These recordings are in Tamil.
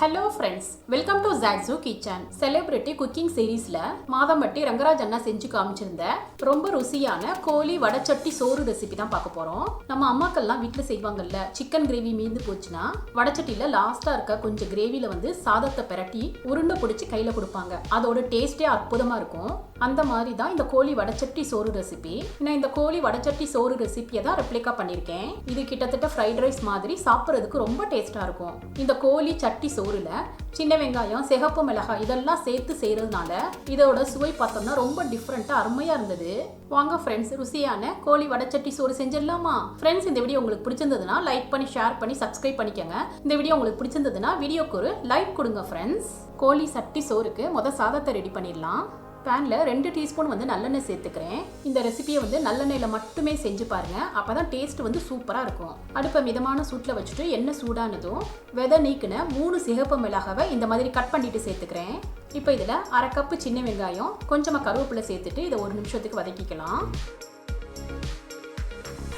Hello friends, welcome to zaagzoogkitchen. Celebrity cooking series la Madhampatti Rangaraj anna senju kaamichirundha romba rusiyana koli vadachatti soru recipe dhaan paaka porom. Namma ammakalla veetla seivangalla chicken gravy meedu pochuna vadachattila last ah irukka konja gravy la vandu sadatha peratti urunda podichi kaila kodupanga. Adoda taste அற்புதமா இருக்கும். அந்த மாதிரி தான் இந்த கோழி வடச்சட்டி சோறு ரெசிபி. நான் இந்த கோழி வடச்சட்டி சோறு ரெசிபியை தான் ரெப்ளிகா பண்ணியிருக்கேன். இது கிட்டத்தட்ட ஃப்ரைட் ரைஸ் மாதிரி சாப்பிட்றதுக்கு ரொம்ப டேஸ்ட்டாக இருக்கும். இந்த கோழி சட்டி சோறுல சின்ன வெங்காயம் சிகப்பு மிளகாய் இதெல்லாம் சேர்த்து செய்கிறதுனால இதோட சுவை பார்த்தோம்னா ரொம்ப டிஃப்ரெண்ட்டாக அருமையாக இருந்தது. வாங்க ஃப்ரெண்ட்ஸ், ருசியான கோழி வடச்சட்டி சோறு செஞ்சிடலாமா? ஃப்ரெண்ட்ஸ், இந்த வீடியோ உங்களுக்கு பிடிச்சிருந்ததுன்னா லைக் பண்ணி ஷேர் பண்ணி சப்ஸ்கிரைப் பண்ணிக்கோங்க. இந்த வீடியோ உங்களுக்கு பிடிச்சிருந்ததுன்னா வீடியோக்கு ஒரு லைக் கொடுங்க ஃப்ரெண்ட்ஸ். கோழி சட்டி சோறுக்கு சாதத்தை ரெடி பண்ணிடலாம். பேனில் 2 டீஸ்பூன் நல்லெண்ணெய் சேர்த்துக்கிறேன். இந்த ரெசிபியை நல்லெண்ணெயில் மட்டுமே செஞ்சு பாருங்கள். அப்போ தான் டேஸ்ட் சூப்பராக இருக்கும். அடுப்பை மிதமான சூட்டில் வச்சுட்டு எண்ணெய் சூடானதும் விதை நீக்கின 3 சிகப்பு மிளகாவை இந்த மாதிரி கட் பண்ணிட்டு சேர்த்துக்கிறேன். இப்போ இதில் 1/2 கப்பு சின்ன வெங்காயம் கொஞ்சமாக கருவேப்பிலை சேர்த்துட்டு இதை 1 நிமிஷத்துக்கு வதக்கிக்கலாம்.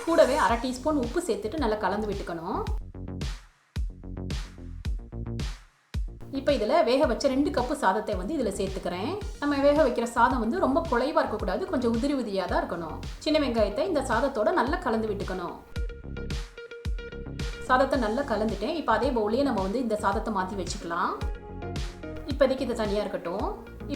கூடவே 1/2 டீஸ்பூன் உப்பு சேர்த்துட்டு நல்லா கலந்து விட்டுக்கணும். இப்போ இதில் வேக வச்ச 2 கப்பு சாதத்தை இதில் சேர்த்துக்கிறேன். நம்ம வேக வைக்கிற சாதம் ரொம்ப குழைவாக இருக்கக்கூடாது, கொஞ்சம் உதிரி உதிரியாக தான் இருக்கணும். சின்ன வெங்காயத்தை இந்த சாதத்தோட நல்லா கலந்து விட்டுக்கணும். சாதத்தை நல்லா கலந்துட்டேன். இப்போ அதே பவுலையே நம்ம இந்த சாதத்தை மாற்றி வச்சுக்கலாம். இப்போதைக்கு இது தனியாக இருக்கட்டும்.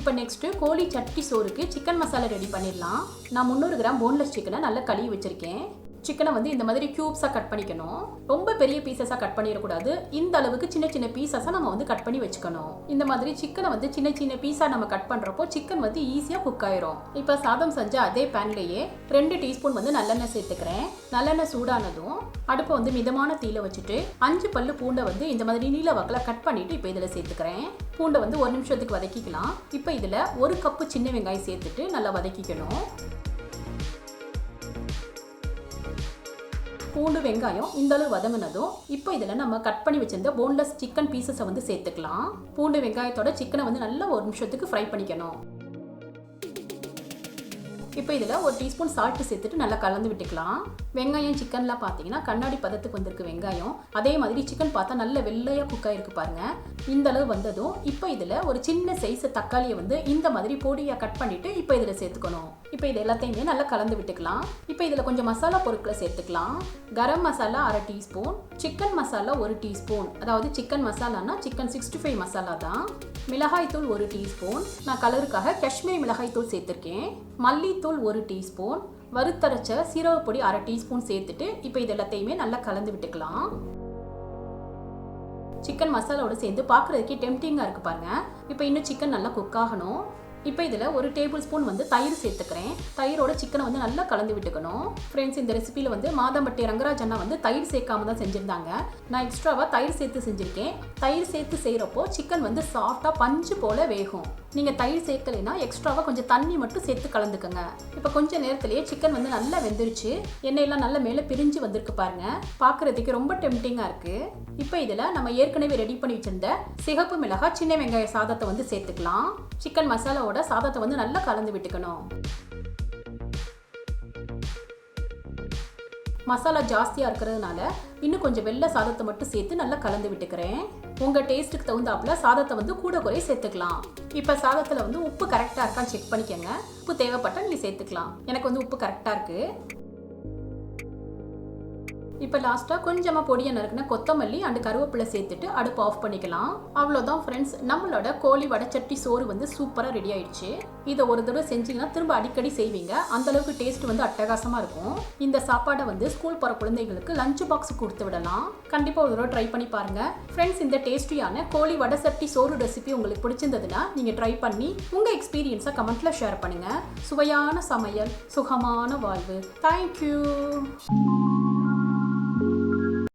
இப்போ நெக்ஸ்ட்டு கோழி சட்டி சோறுக்கு சிக்கன் மசாலா ரெடி பண்ணிடலாம். நான் 300 கிராம் போன்லெஸ் சிக்கனை நல்லா கழுவி வச்சுருக்கேன். சிக்கனை இந்த மாதிரி க்யூப்ஸாக கட் பண்ணிக்கணும். ரொம்ப பெரிய பீசஸாக கட் பண்ணிடக்கூடாது. இந்த அளவுக்கு சின்ன சின்ன பீசஸாக நம்ம கட் பண்ணி வச்சுக்கணும். இந்த மாதிரி சிக்கனை சின்ன சின்ன பீஸாக நம்ம கட் பண்ணுறப்போ சிக்கன் ஈஸியாக குக் ஆயிரும். இப்போ சாதம் செஞ்ச அதே பேன்லேயே 2 டீஸ்பூன் நல்லெண்ணெய் சேர்த்துக்கிறேன். நல்லெண்ணெய் சூடானதும் அடுப்பை மிதமான தீயில வச்சுட்டு 5 பல்லு பூண்டை இந்த மாதிரி நீல வாக்கில் கட் பண்ணிட்டு இப்போ இதில் சேர்த்துக்கிறேன். பூண்டை 1 நிமிஷத்துக்கு வதக்கிக்கலாம். இப்போ இதில் 1 கப்பு சின்ன வெங்காயம் சேர்த்துட்டு நல்லா வதக்கிக்கணும். பூண்டு வெங்காயம் இந்த அளவு வதங்கினதும் இப்போ இதில் நம்ம கட் பண்ணி வச்சிருந்த போன்லெஸ் சிக்கன் பீசஸை சேர்த்துக்கலாம். பூண்டு வெங்காயத்தோட சிக்கனை நல்லா 1 நிமிஷத்துக்கு ஃப்ரை பண்ணிக்கணும். இப்போ இதில் 1 டீஸ்பூன் சால்ட்டு சேர்த்துட்டு நல்லா கலந்து விட்டுக்கலாம். வெங்காயம் சிக்கன்லாம் பார்த்தீங்கன்னா கண்ணாடி பதத்துக்கு வந்திருக்கு வெங்காயம். அதே மாதிரி சிக்கன் பார்த்தா நல்ல வெள்ளையாக குக் ஆகிருக்கு பாருங்கள். இந்த அளவு வந்ததும் இப்போ இதில் ஒரு சின்ன சைஸ் தக்காளியை இந்த மாதிரி பொடியாக கட் பண்ணிவிட்டு இப்போ இதில் சேர்த்துக்கணும். இப்போ இது எல்லாத்தையுமே நல்லா கலந்து விட்டுக்கலாம். இப்போ இதில் கொஞ்சம் மசாலா பொருட்களை சேர்த்துக்கலாம். Garam masala 1/2 teaspoon, chicken masala 1 teaspoon, அதாவது சிக்கன் மசாலானா சிக்கன் 65 மசாலா தான். மிளகாய் தூள் 1 டீஸ்பூன், நான் கலருக்காக காஷ்மீரி மிளகாய் தூள் சேர்த்துருக்கேன். மல்லித்தூள் 1 டீஸ்பூன், வறுத்தரைச்ச சீரகப்பொடி 1/2 டீஸ்பூன் சேர்த்துட்டு இப்போ இது எல்லாத்தையுமே நல்லா கலந்து விட்டுக்கலாம். சிக்கன் மசாலாவோட சேர்ந்து பார்க்குறதுக்கே டெம்டிங்காக இருக்குது பாருங்கள். இப்போ இன்னும் சிக்கன் நல்லா குக் ஆகணும். இப்போ இதில் 1 டேபிள் ஸ்பூன் தயிர் சேர்த்துக்கிறேன். தயிரோட சிக்கனை நல்லா கலந்து விட்டுக்கணும். ஃப்ரெண்ட்ஸ், இந்த ரெசிபியில் மாதம்பட்டி ரங்கராஜ் அண்ணா தயிர் சேர்க்காம தான் செஞ்சுருந்தாங்க. நான் எக்ஸ்ட்ராவாக தயிர் சேர்த்து செஞ்சுருக்கேன். தயிர் சேர்த்து செய்கிறப்போ சிக்கன் சாஃப்டாக பஞ்சு போல் வேகும். நீங்கள் தயிர் சேர்க்கலைன்னா எக்ஸ்ட்ராவாக கொஞ்சம் தண்ணி மட்டும் சேர்த்து கலந்துக்கோங்க. இப்போ கொஞ்சம் நேரத்திலேயே சிக்கன் நல்லா வெந்துருச்சு. எண்ணெயெல்லாம் நல்லா மேலே பிரிஞ்சு வந்திருக்கு பாருங்கள். பார்க்குறதுக்கு ரொம்ப டெம்டிங்காக இருக்குது. இப்போ இதில் நம்ம ஏற்கனவே ரெடி பண்ணி வச்சிருந்த சிகப்பு மிளகாய் சின்ன வெங்காய சாதத்தை சேர்த்துக்கலாம். சிக்கன் மசாலாவோட சாதத்தை நல்லா கலந்து விட்டுக்கணும். மசாலா ஜாஸ்தியாக இருக்கிறதுனால இன்னும் கொஞ்சம் வெள்ளை சாதத்தை மட்டும் சேர்த்து நல்லா கலந்து விட்டுக்கிறேன். உங்கள் டேஸ்ட்டுக்கு தகுந்தாப்புல சாதத்தை கூட குறை சேர்த்துக்கலாம். இப்போ சாதத்தில் உப்பு கரெக்டாக இருக்கான்னு செக் பண்ணிக்கோங்க. உப்பு தேவைப்பட்டால் நீங்கள் சேர்த்துக்கலாம். எனக்கு உப்பு கரெக்டாக இருக்குது. இப்போ லாஸ்ட்டாக கொஞ்சமாக பொடியை நறுக்குன கொத்தமல்லி அண்டு கருவேப்பிலை சேர்த்துட்டு அடுப்பு ஆஃப் பண்ணிக்கலாம். அவ்வளோதான் ஃப்ரெண்ட்ஸ், நம்மளோட கோழி வடச்சட்டி சோறு சூப்பராக ரெடி ஆயிடுச்சு. இதை ஒரு தடவை செஞ்சிங்கன்னா திரும்ப அடிக்கடி செய்வீங்க. அந்தளவுக்கு டேஸ்ட் அட்டகாசமாக இருக்கும். இந்த சாப்பாடை ஸ்கூல் போகிற குழந்தைங்களுக்கு லஞ்ச் பாக்ஸ் கொடுத்து விடலாம். கண்டிப்பாக ஒரு தடவை ட்ரை பண்ணி பாருங்கள். ஃப்ரெண்ட்ஸ், இந்த டேஸ்டியான கோழி வடச்சட்டி சோறு ரெசிபி உங்களுக்கு பிடிச்சிருந்ததுன்னா நீங்கள் ட்ரை பண்ணி உங்கள் எக்ஸ்பீரியன்ஸை கமெண்ட்டில் ஷேர் பண்ணுங்கள். சுவையான சமையல், சுகமான வாழ்வு. தேங்க்யூ.